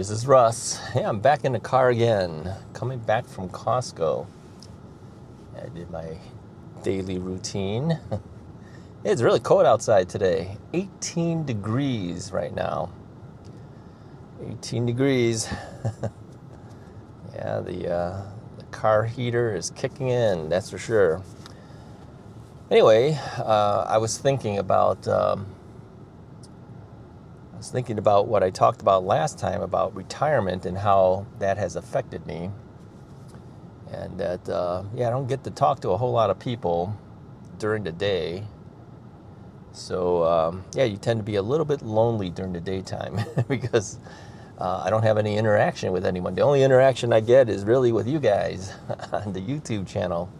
this is Russ. Hey, I'm back in the car again, coming back from Costco. I did my daily routine. It's really cold outside today. 18 degrees right now. 18 degrees. Yeah, the car heater is kicking in, that's for sure. Anyway, I was thinking about what I talked about last time about retirement and how that has affected me. And that, I don't get to talk to a whole lot of people during the day. So, you tend to be a little bit lonely during the daytime because I don't have any interaction with anyone. The only interaction I get is really with you guys on the YouTube channel.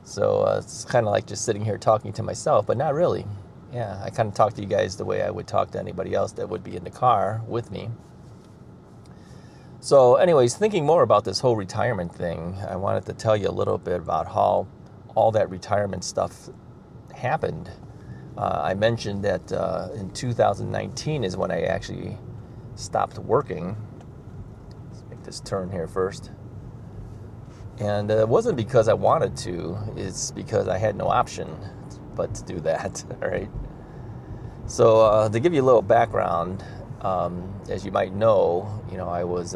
So it's kind of like just sitting here talking to myself, but not really. Yeah, I kind of talk to you guys the way I would talk to anybody else that would be in the car with me. So anyways, thinking more about this whole retirement thing, I wanted to tell you a little bit about how all that retirement stuff happened. I mentioned that in 2019 is when I actually stopped working. Let's make this turn here first. And it wasn't because I wanted to, it's because I had no option but to do that, all right? So to give you a little background, as you might know, I was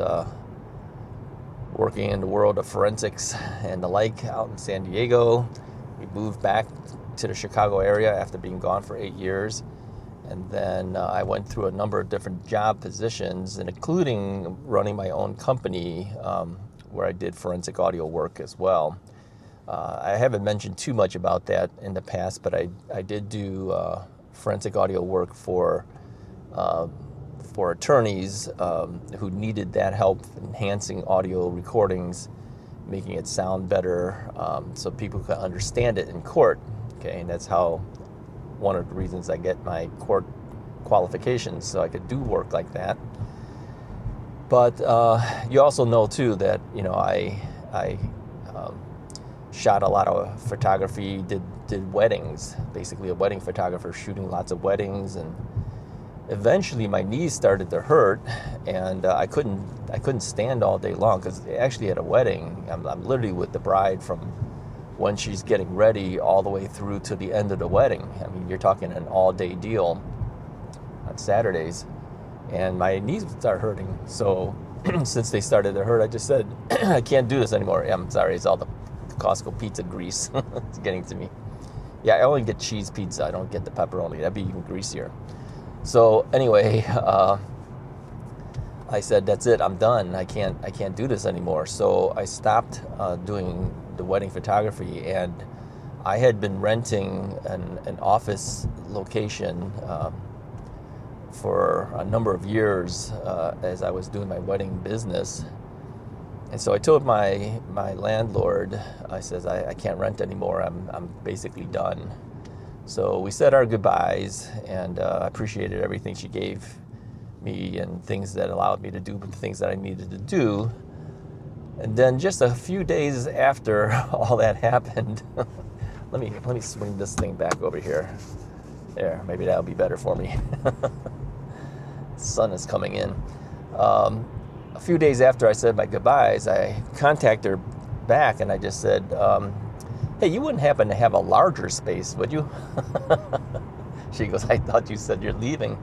working in the world of forensics and the like out in San Diego. We moved back to the Chicago area after being gone for 8 years. And then I went through a number of different job positions, and including running my own company where I did forensic audio work as well. I haven't mentioned too much about that in the past, but I did do forensic audio work for attorneys who needed that help enhancing audio recordings, making it sound better so people could understand it in court. Okay, and that's how one of the reasons I get my court qualifications, so I could do work like that. But you also know too that I shot a lot of photography, did weddings, basically a wedding photographer shooting lots of weddings, and eventually my knees started to hurt, and I couldn't stand all day long, because actually at a wedding, I'm literally with the bride from when she's getting ready all the way through to the end of the wedding. I mean, you're talking an all-day deal on Saturdays, and my knees start hurting. So since they started to hurt, I just said, I can't do this anymore. I'm sorry, it's all the Costco pizza grease. It's getting to me. Yeah, I only get cheese pizza. I don't get the pepperoni. That'd be even greasier. So anyway, I said, that's it. I'm done. I can't do this anymore. So I stopped doing the wedding photography, and I had been renting an office location for a number of years as I was doing my wedding business. And so I told my landlord, I says, I can't rent anymore. I'm basically done. So we said our goodbyes, and I appreciated everything she gave me and things that allowed me to do the things that I needed to do. And then just a few days after all that happened, let me swing this thing back over here. There, maybe that'll be better for me. Sun is coming in. A few days after I said my goodbyes, I contacted her back, and I just said, hey, you wouldn't happen to have a larger space, would you? She goes, I thought you said you're leaving.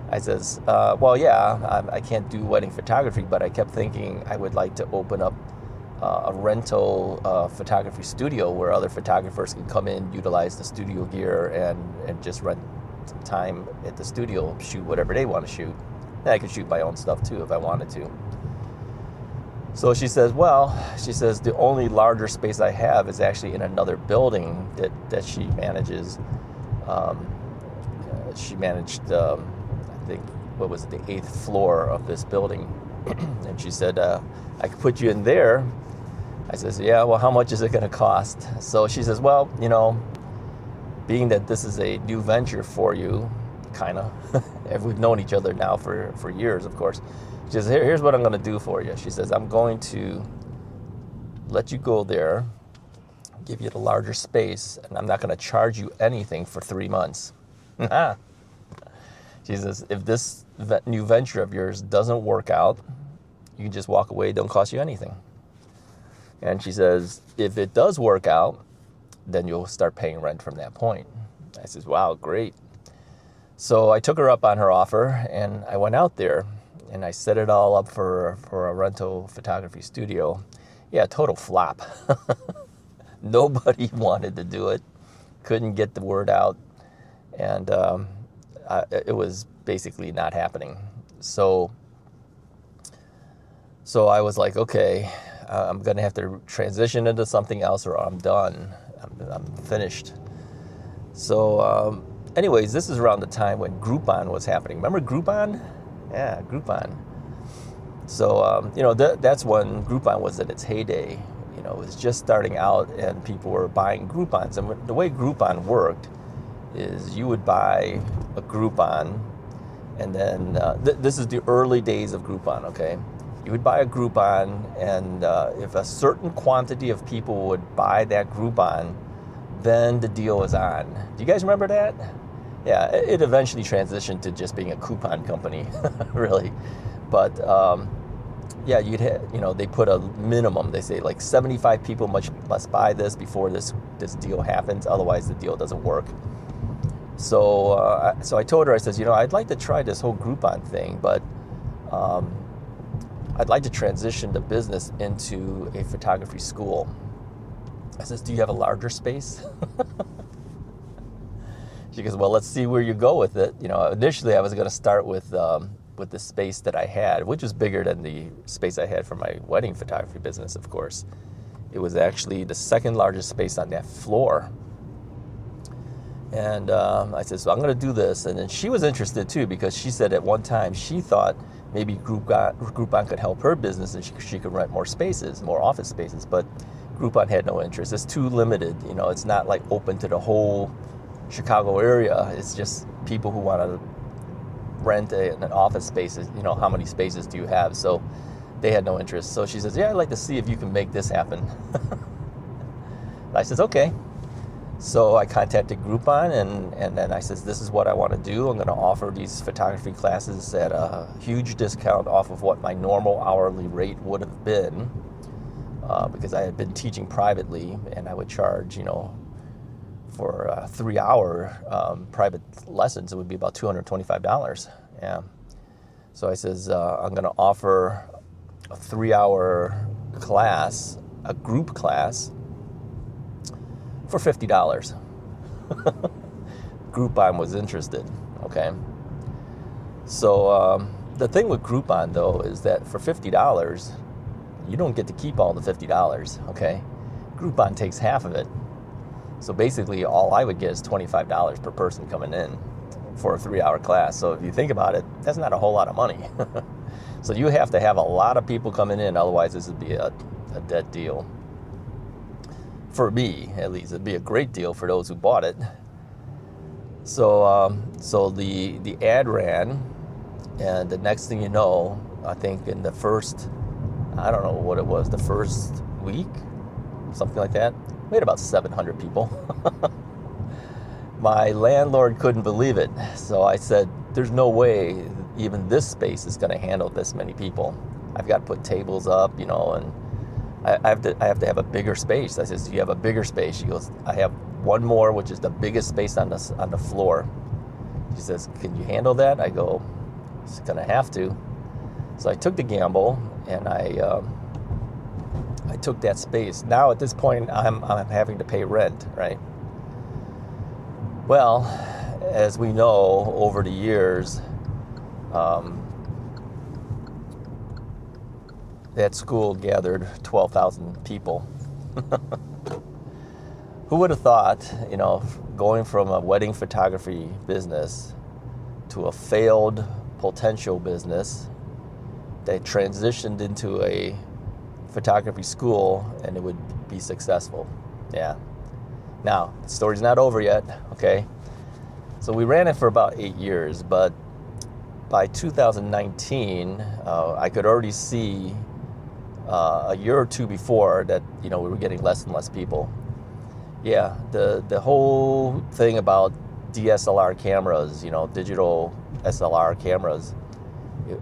I says, well, yeah, I can't do wedding photography, but I kept thinking I would like to open up a rental photography studio where other photographers can come in, utilize the studio gear, and just rent some time at the studio, shoot whatever they want to shoot. And I could shoot my own stuff too if I wanted to. So she says, the only larger space I have is actually in another building that she manages. She managed, I think, what was it, the 8th floor of this building. And she said, I could put you in there. I says, yeah, well, how much is it going to cost? So she says, well, being that this is a new venture for you, kind of, we've known each other now for years, of course. She says, here's what I'm going to do for you. She says, I'm going to let you go there, give you the larger space, and I'm not going to charge you anything for 3 months. She says, if this new venture of yours doesn't work out, you can just walk away. It don't cost you anything. And she says, if it does work out, then you'll start paying rent from that point. I says, wow, great. So I took her up on her offer, and I went out there, and I set it all up for a rental photography studio. Yeah, total flop. Nobody wanted to do it. Couldn't get the word out. And it was basically not happening. So I was like, okay, I'm going to have to transition into something else or I'm done. I'm finished. So anyways, this is around the time when Groupon was happening. Remember Groupon? Yeah, Groupon. So, that's when Groupon was at its heyday. It was just starting out and people were buying Groupons. And the way Groupon worked is you would buy a Groupon, and then this is the early days of Groupon, okay? You would buy a Groupon, and if a certain quantity of people would buy that Groupon, then the deal was on. Do you guys remember that? Yeah, it eventually transitioned to just being a coupon company, really. But yeah, they put a minimum. They say like 75 people must buy this before this deal happens. Otherwise, the deal doesn't work. So I told her, I says, I'd like to try this whole Groupon thing, but I'd like to transition the business into a photography school. I says, do you have a larger space? She goes, well, let's see where you go with it. Initially I was going to start with the space that I had, which was bigger than the space I had for my wedding photography business, of course. It was actually the second largest space on that floor. And I said, so I'm going to do this. And then she was interested too, because she said at one time she thought maybe Groupon could help her business and she could rent more spaces, more office spaces. But Groupon had no interest. It's too limited. It's not like open to the whole Chicago area. It's just people who want to rent an office space. How many spaces do you have? So they had no interest. So she says, yeah, I'd like to see if you can make this happen. I says, okay. So I contacted Groupon, and then I says, this is what I want to do. I'm going to offer these photography classes at a huge discount off of what my normal hourly rate would have been, because I had been teaching privately, and I would charge, for 3-hour private lessons, it would be about $225. Yeah. So I says, I'm going to offer a 3-hour class, a group class, for $50. Groupon was interested, okay? So the thing with Groupon, though, is that for $50, you don't get to keep all the $50, okay? Groupon takes half of it. So basically, all I would get is $25 per person coming in for a 3-hour class. So if you think about it, that's not a whole lot of money. So you have to have a lot of people coming in, otherwise this would be a dead deal. For me, at least, it'd be a great deal for those who bought it. So the ad ran, and the next thing you know, I think in the first, I don't know what it was, the first week, something like that, we had about 700 people. My landlord couldn't believe it. So I said, there's no way even this space is going to handle this many people. I've got to put tables up, and I have to have a bigger space. I says, do you have a bigger space? She goes, I have one more, which is the biggest space on the floor. She says, can you handle that? I go, it's gonna have to. So I took the gamble, and I took that space. Now at this point, I'm having to pay rent, right? Well, as we know, over the years, that school gathered 12,000 people. Who would have thought, going from a wedding photography business to a failed potential business that transitioned into a photography school and it would be successful? Yeah. Now, the story's not over yet, okay? So we ran it for about 8 years, but by 2019, I could already see a year or two before that, we were getting less and less people. Yeah, the whole thing about DSLR cameras, digital SLR cameras.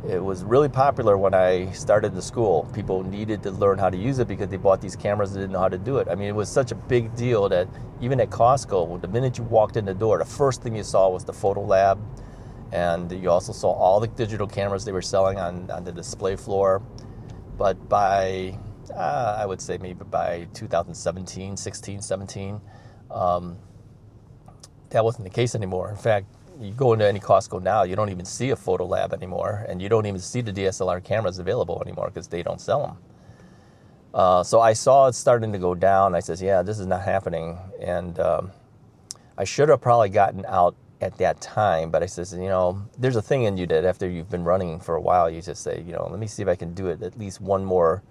It was really popular when I started the school. People needed to learn how to use it because they bought these cameras and didn't know how to do it. I mean, it was such a big deal that even at Costco, the minute you walked in the door, the first thing you saw was the photo lab. And you also saw all the digital cameras they were selling on the display floor. But by, I would say maybe by 2017, 16, 17, that wasn't the case anymore. In fact, you go into any Costco now, you don't even see a photo lab anymore, and you don't even see the DSLR cameras available anymore because they don't sell them. So I saw it starting to go down. I says, yeah, this is not happening. And I should have probably gotten out at that time, but I says, you know, there's a thing in you that after you've been running for a while, you just say, you know, let me see if I can do it at least one more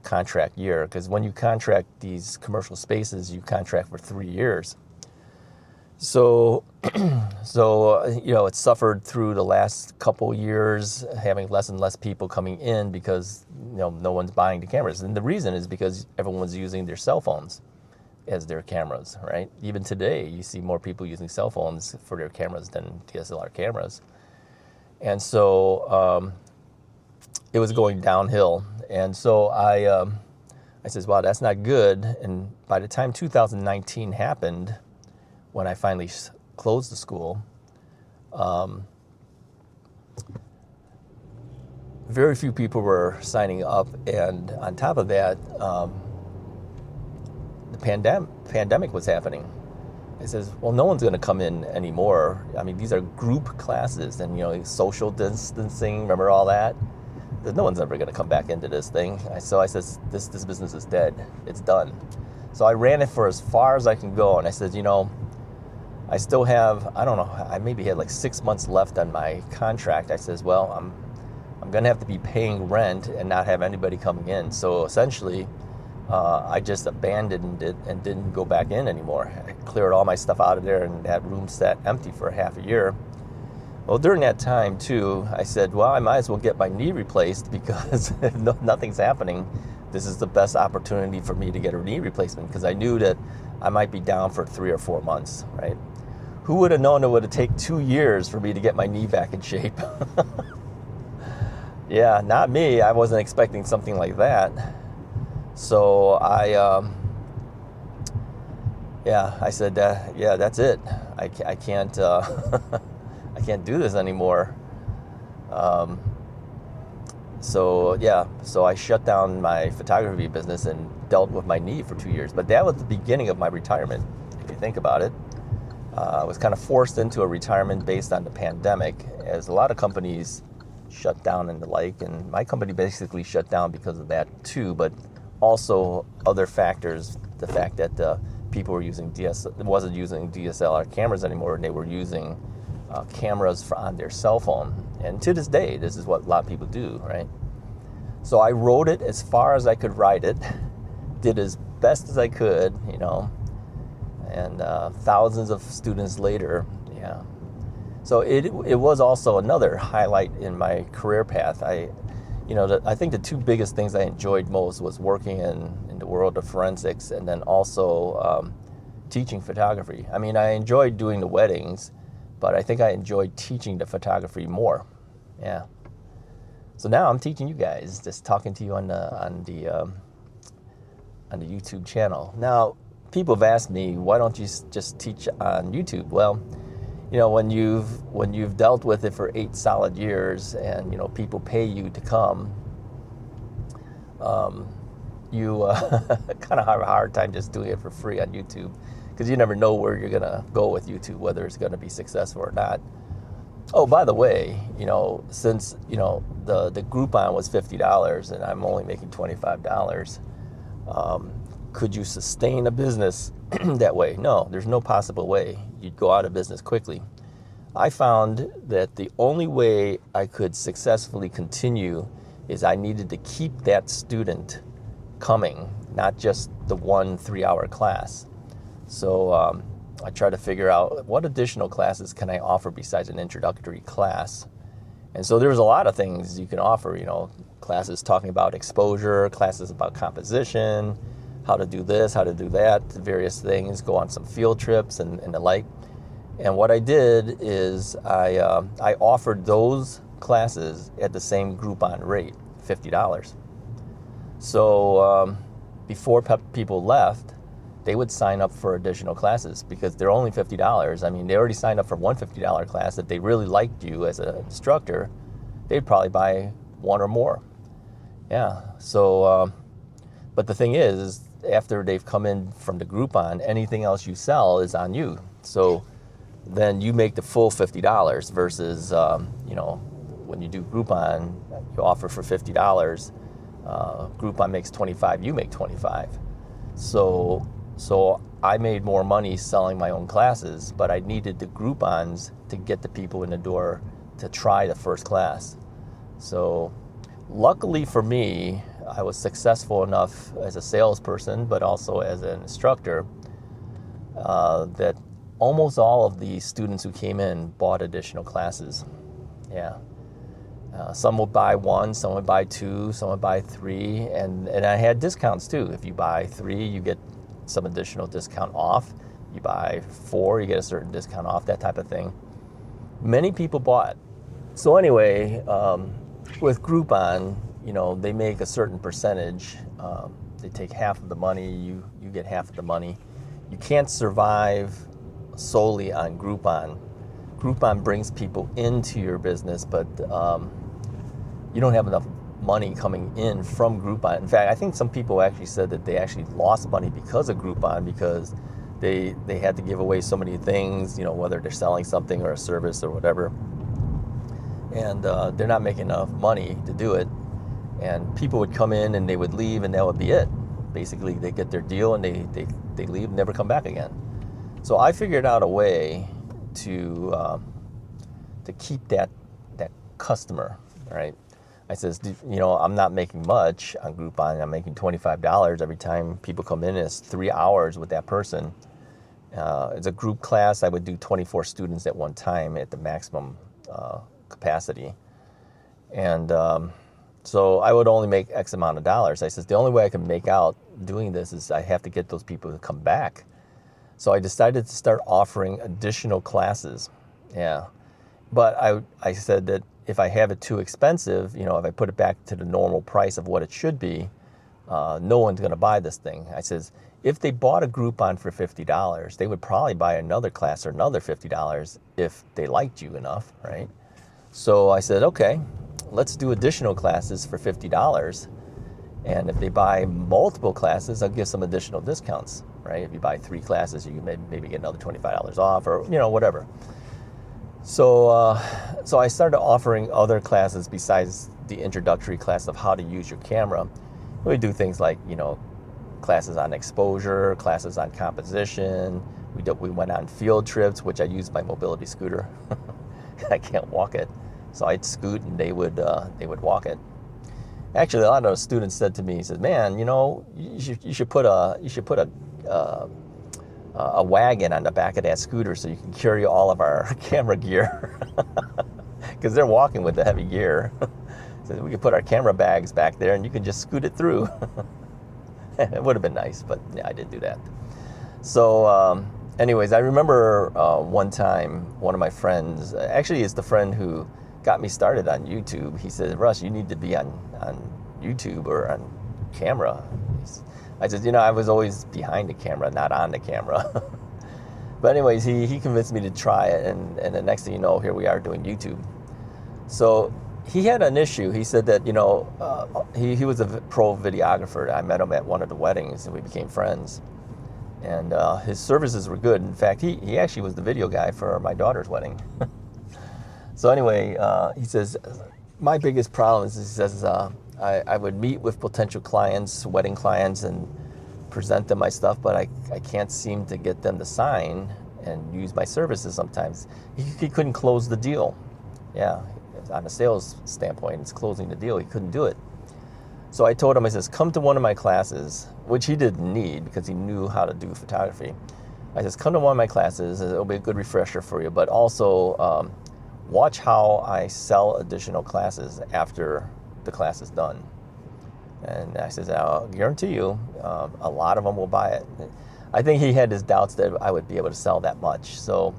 contract year. Because when you contract these commercial spaces, you contract for 3 years. So, you know, it suffered through the last couple years, having less and less people coming in because, you know, no one's buying the cameras. And the reason is because everyone's using their cell phones as their cameras, right? Even today, you see more people using cell phones for their cameras than DSLR cameras. And so it was going downhill. And so I says, wow, that's not good. And by the time 2019 happened, when I finally closed the school, very few people were signing up. And on top of that, the pandemic was happening. I says, well, no one's going to come in anymore. I mean, these are group classes and, you know, social distancing, remember all that? No one's ever going to come back into this thing. So I says, this business is dead. It's done. So I ran it for as far as I can go. And I said, you know, I still have, I don't know, I maybe had like 6 months left on my contract. I says, well, I'm going to have to be paying rent and not have anybody coming in. So essentially, I just abandoned it and didn't go back in anymore. I cleared all my stuff out of there and that room sat empty for half a year. Well, during that time too, I said, well, I might as well get my knee replaced because if nothing's happening, this is the best opportunity for me to get a knee replacement because I knew that I might be down for 3 or 4 months, right? Who would have known it would have taken 2 years for me to get my knee back in shape? Yeah, not me. I wasn't expecting something like that. So I said, yeah, that's it. I can't, I can't do this anymore. So I shut down my photography business and dealt with my knee for 2 years. But that was the beginning of my retirement, if you think about it. I was kind of forced into a retirement based on the pandemic, as a lot of companies shut down and the like. And my company basically shut down because of that too. But also other factors, the fact that people were wasn't using DSLR cameras anymore, and they were using cameras on their cell phone. And to this day, this is what a lot of people do, right? So I wrote it as far as I could write it, did as best as I could, you know, and thousands of students later, yeah. So it was also another highlight in my career path. I think the two biggest things I enjoyed most was working in the world of forensics and then also teaching photography. I mean, I enjoyed doing the weddings, but I think I enjoyed teaching the photography more. Yeah. So now I'm teaching you guys, just talking to you on the YouTube channel. Now, people have asked me, why don't you just teach on YouTube? Well, you know, when you've dealt with it for 8 solid years, and you know people pay you to come, you kind of have a hard time just doing it for free on YouTube, because you never know where you're gonna go with YouTube, whether it's gonna be successful or not. Oh, by the way, you know, since you know the Groupon was $50 and I'm only making $25, could you sustain a business that way? No, there's no possible way. You'd go out of business quickly. I found that the only way I could successfully continue is I needed to keep that student coming, not just the 1 3-hour class. So I tried to figure out what additional classes can I offer besides an introductory class. And so there's a lot of things you can offer, you know, classes talking about exposure, classes about composition, how to do this, how to do that, various things, go on some field trips and the like. And what I did is I offered those classes at the same Groupon rate, $50. So before people left, they would sign up for additional classes because they're only $50. I mean, they already signed up for one $50 class. If they really liked you as an instructor, they'd probably buy one or more. Yeah. So, but the thing is after they've come in from the Groupon, anything else you sell is on you. So then you make the full $50 versus, when you do Groupon, you offer for $50. Groupon makes $25, you make $25. So I made more money selling my own classes, but I needed the Groupons to get the people in the door to try the first class. So luckily for me, I was successful enough as a salesperson, but also as an instructor, that almost all of the students who came in bought additional classes. Yeah. Some would buy one, some would buy two, some would buy three, and I had discounts too. If you buy three, you get some additional discount off. You buy four, you get a certain discount off, that type of thing. Many people bought. So anyway, with Groupon, they make a certain percentage. They take half of the money, you get half of the money. You can't survive solely on Groupon. Groupon brings people into your business, but you don't have enough money coming in from Groupon. In fact, I think some people actually said that they actually lost money because of Groupon because they had to give away so many things, whether they're selling something or a service or whatever. And they're not making enough money to do it. And people would come in and they would leave and that would be it. Basically, they get their deal and they leave and never come back again. So I figured out a way to keep that customer, right? I says, I'm not making much on Groupon. I'm making $25 every time people come in. It's 3 hours with that person. It's a group class. I would do 24 students at one time at the maximum capacity. And so I would only make X amount of dollars. I says, the only way I can make out doing this is I have to get those people to come back. So I decided to start offering additional classes. Yeah. But I said that if I have it too expensive, if I put it back to the normal price of what it should be, no one's going to buy this thing. I says, if they bought a Groupon for $50, they would probably buy another class or another $50 if they liked you enough, right? So I said, okay, let's do additional classes for $50. And if they buy multiple classes, I'll give some additional discounts, right? If you buy 3 classes, you can maybe get another $25 off or, whatever. So I started offering other classes besides the introductory class of how to use your camera. We do things like, classes on exposure, classes on composition. We went on field trips, which I used my mobility scooter. I can't walk it, so I'd scoot and they would walk it. Actually, a lot of students said to me, he said, "Man, you should put a wagon on the back of that scooter so you can carry all of our camera gear," because they're walking with the heavy gear. So we could put our camera bags back there and you can just scoot it through. It would have been nice, but yeah, I didn't do that. So anyways, I remember one time one of my friends, actually it's the friend who got me started on YouTube. He said, "Russ, you need to be on YouTube or on camera." I said, I was always behind the camera, not on the camera. But anyways, he convinced me to try it, and the next thing you know, here we are doing YouTube. So he had an issue. He said that, he was a pro videographer. I met him at one of the weddings, and we became friends. And his services were good. In fact, he actually was the video guy for my daughter's wedding. So anyway, he says, my biggest problem is, he says, I would meet with potential clients, wedding clients, and present them my stuff, but I can't seem to get them to sign and use my services sometimes. He couldn't close the deal. Yeah, on a sales standpoint, it's closing the deal. He couldn't do it. So I told him, I says, come to one of my classes, which he didn't need because he knew how to do photography. I says, come to one of my classes, it'll be a good refresher for you, but also watch how I sell additional classes after the class is done. And I says, I'll guarantee you a lot of them will buy it. I think he had his doubts that I would be able to sell that much. So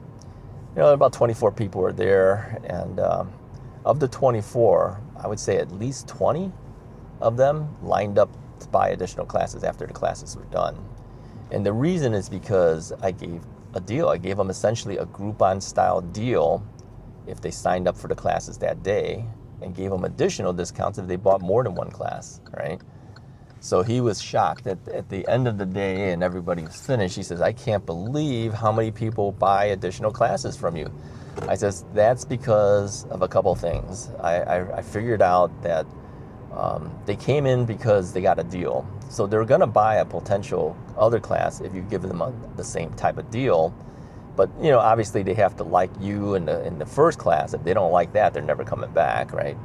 about 24 people were there, and of the 24, I would say at least 20 of them lined up to buy additional classes after the classes were done. And the reason is because I gave a deal. I gave them essentially a Groupon style deal if they signed up for the classes that day, and gave them additional discounts if they bought more than one class, right? So he was shocked at the end of the day, and everybody was finished. He says, I can't believe how many people buy additional classes from you. I says, that's because of a couple things. I figured out that they came in because they got a deal. So they're going to buy a potential other class if you give them the same type of deal. But, obviously they have to like you in the first class. If they don't like that, they're never coming back, right?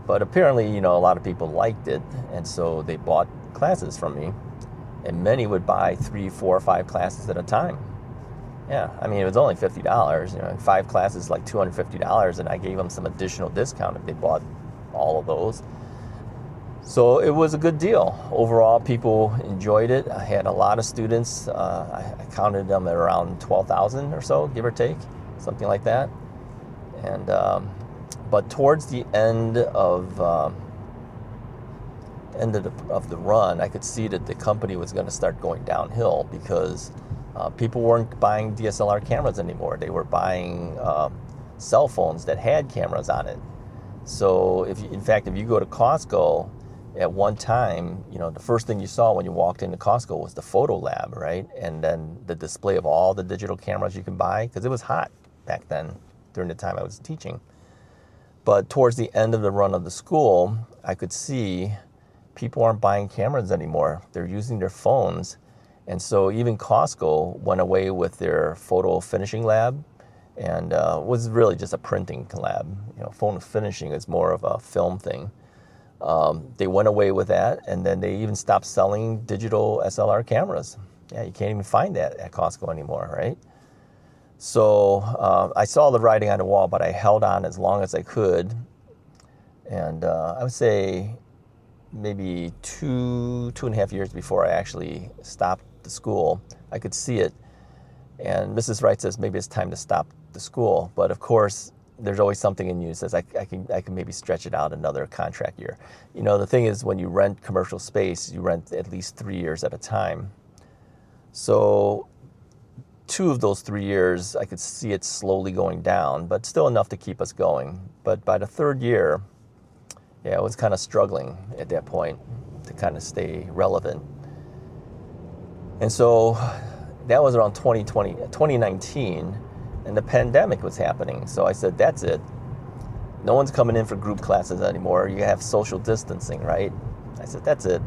But apparently, a lot of people liked it, and so they bought classes from me. And many would buy 3, 4, or 5 classes at a time. Yeah, I mean, it was only $50. 5 classes, like $250, and I gave them some additional discount if they bought all of those. So it was a good deal. Overall, people enjoyed it. I had a lot of students. I counted them at around 12,000 or so, give or take, something like that. And but towards the end of the run, I could see that the company was going to start going downhill because people weren't buying DSLR cameras anymore. They were buying cell phones that had cameras on it. So if you go to Costco, at one time, the first thing you saw when you walked into Costco was the photo lab, right? And then the display of all the digital cameras you can buy, because it was hot back then during the time I was teaching. But towards the end of the run of the school, I could see people aren't buying cameras anymore. They're using their phones. And so even Costco went away with their photo finishing lab, and was really just a printing lab. Photo finishing is more of a film thing. They went away with that, and then they even stopped selling digital SLR cameras. Yeah, you can't even find that at Costco anymore, right? So I saw the writing on the wall, but I held on as long as I could. And I would say maybe 2.5 years before I actually stopped the school, I could see it. And Mrs. Wright says, maybe it's time to stop the school. But of course, there's always something in you that says, I can maybe stretch it out another contract year. The thing is, when you rent commercial space, you rent at least 3 years at a time. So 2 of those 3 years, I could see it slowly going down, but still enough to keep us going. But by the 3rd year, yeah, I was kind of struggling at that point to kind of stay relevant. And so that was around 2019, and the pandemic was happening. So I said, that's it. No one's coming in for group classes anymore. You have social distancing, right? I said, that's it.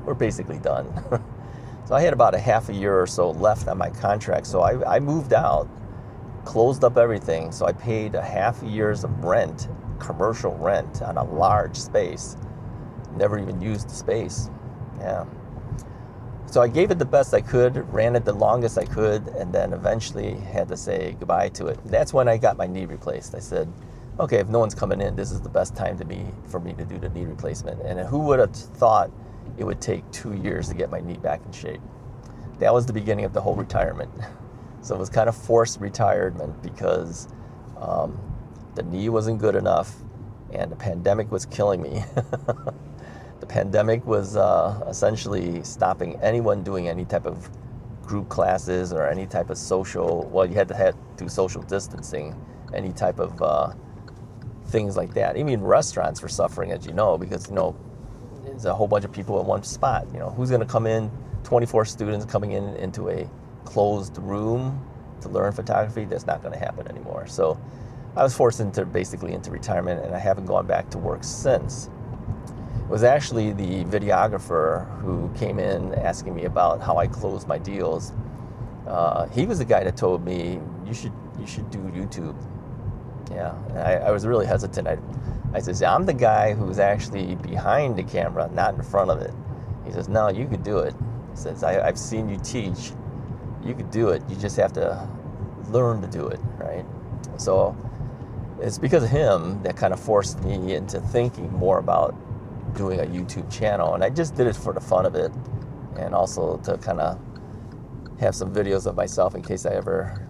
We're basically done. So I had about a half a year or so left on my contract. So I moved out, closed up everything. So I paid a half a year's of rent, commercial rent, on a large space. Never even used the space. Yeah. So I gave it the best I could, ran it the longest I could, and then eventually had to say goodbye to it. That's when I got my knee replaced. I said, okay, if no one's coming in, this is the best time for me to do the knee replacement. And who would have thought it would take 2 years to get my knee back in shape? That was the beginning of the whole retirement. So it was kind of forced retirement because the knee wasn't good enough, and the pandemic was killing me. The pandemic was essentially stopping anyone doing any type of group classes or any type of you had to do social distancing, any type of things like that. Even restaurants were suffering, as you know, because, there's a whole bunch of people in one spot. Who's going to come in, 24 students coming into a closed room to learn photography? That's not going to happen anymore. So I was forced basically into retirement, and I haven't gone back to work since. It was actually the videographer who came in asking me about how I closed my deals. He was the guy that told me, you should do YouTube. Yeah, I was really hesitant. I said, I'm the guy who's actually behind the camera, not in front of it. He says, no, you could do it. He says, I've seen you teach. You could do it. You just have to learn to do it, right? So it's because of him that kind of forced me into thinking more about doing a YouTube channel. And I just did it for the fun of it, and also to kind of have some videos of myself in case I ever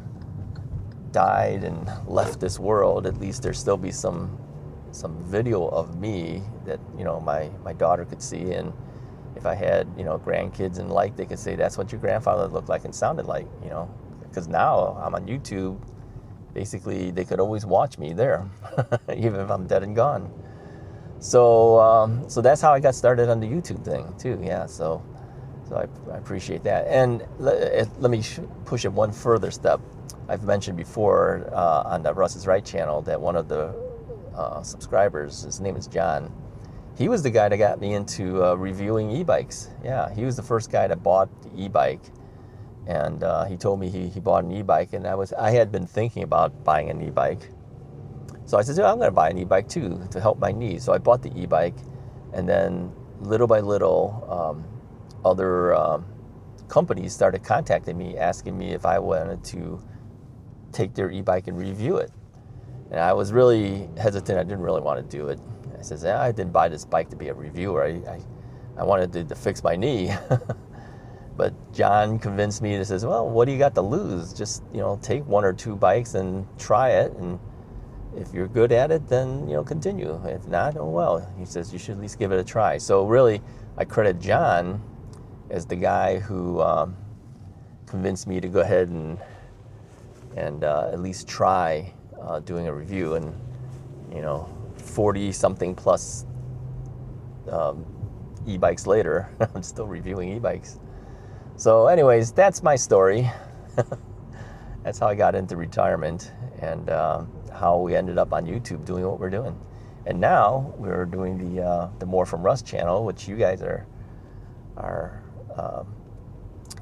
died and left this world, at least there still be some video of me that, you know, my daughter could see. And if I had, you know, grandkids and like, they could say, that's what your grandfather looked like and sounded like, you know. Because now I'm on YouTube, basically they could always watch me there, even if I'm dead and gone. So so that's how I got started on the YouTube thing too. Yeah, so I appreciate that. And let me push it one further step. I've mentioned before on the Russ is Right channel that one of the subscribers, his name is John, he was the guy that got me into reviewing e-bikes. Yeah, he was the first guy that bought the e-bike. And he told me he bought an e-bike, and I had been thinking about buying an e-bike. So I said, I'm going to buy an e-bike too to help my knees. So I bought the e-bike, and then little by little, other companies started contacting me, asking me if I wanted to take their e-bike and review it. And I was really hesitant. I didn't really want to do it. I said, I didn't buy this bike to be a reviewer. I wanted to fix my knee. But John convinced me. He says, well, what do you got to lose? Just, you know, take one or two bikes and try it. And if you're good at it, then, you know, continue. If not, oh well. He says, you should at least give it a try. So really, I credit John as the guy who convinced me to go ahead and at least try doing a review. And, you know, 40-something plus e-bikes later, I'm still reviewing e-bikes. So anyways, that's my story. That's how I got into retirement, and how we ended up on YouTube doing what we're doing. And now we're doing the More from Russ channel, which you guys are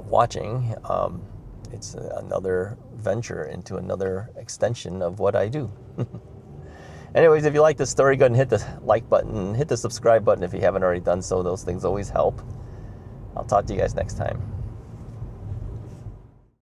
watching. It's another venture into another extension of what I do. Anyways, if you like this story, go ahead and hit the like button, hit the subscribe button if you haven't already done so. Those things always help. I'll talk to you guys next time.